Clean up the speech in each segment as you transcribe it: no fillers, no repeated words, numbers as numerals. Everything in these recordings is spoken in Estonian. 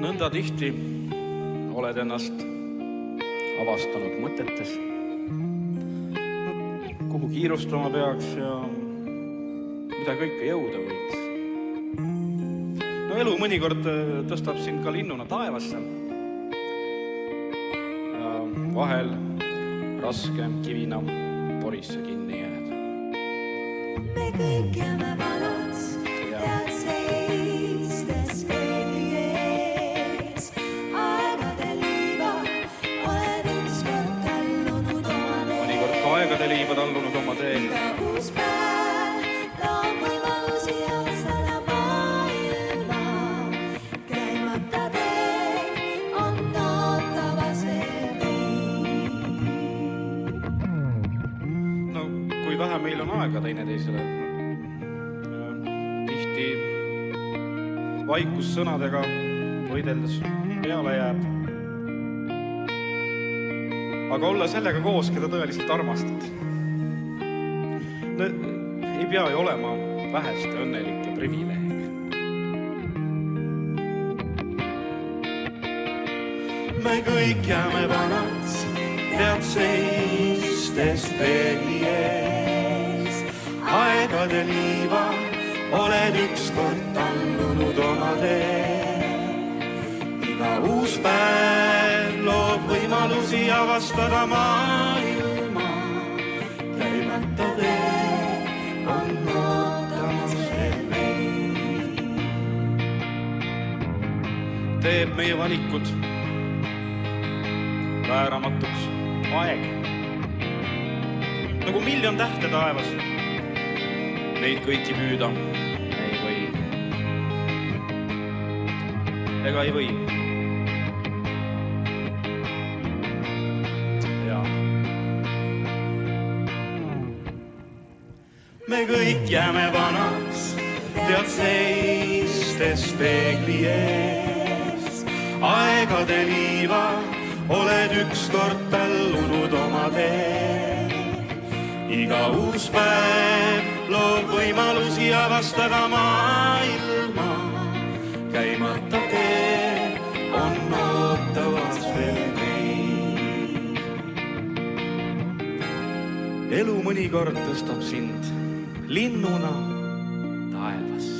Nõnda tihti oled ennast avastanud mõtetes, kuhu kiirustama peaks ja mida kõike jõuda võiks. No elu mõnikord tõstab sind ka linnuna taevasse. Ja vahel raske kivina porisse kinni jääd. Me kõik jääme vanaks, tead seistes peegli ees. Aegade liiva oled ükskord tallunud oma tee. Mõnikord ka aegade liiva tallunud oma tee. Iga uus päev loob võimalusi austada maailma. Käimata tee on ootamas veel meid. No kui vähe meil on aega teineteisele. Tihti vaikus sõnadega võideldes peale jääb. Aga olla sellega koos, keda tõeliselt armastad. No, ei pea ju olema väheste õnnelik ja privileeg. Me kõik jääme vanaks, tead seistes peegli ees. Aegade liiva oled ükskord tallunud oma tee. Iga uus päev loob võimalusi avastada maailma. Käimata tee on ootamas veel meid. Teeb meie valikud vääramatuks aeg. Nagu miljon tähte taevas, neid kõiki püüda ei või. Ega ei või. Ja. Me kõik jääme vanaks, tead seistes peegli ees. Aegade liiva oled ükskord tallunud oma tee. Iga uus päev loob võimalusi avastada maailma. Käimata tee on ootamas veel meid. Elu mõnikord tõstab sind linnuna taevasse.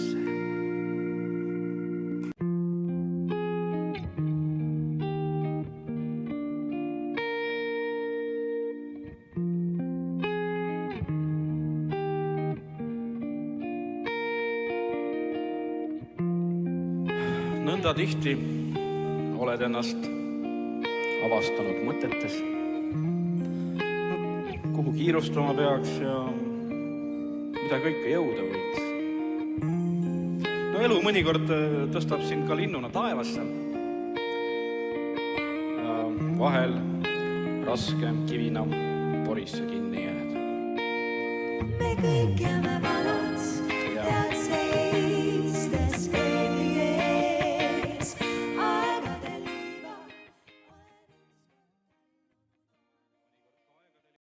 Nõnda tihti oled ennast avastanud mõtetes, kuhu kiirustama peaks ja mida kõike jõuda võiks. No elu mõnikord tõstab sind ka linnuna taevasse. Ja vahel raske kivina porisse kinni jääd. Me kõik jääme vanaks.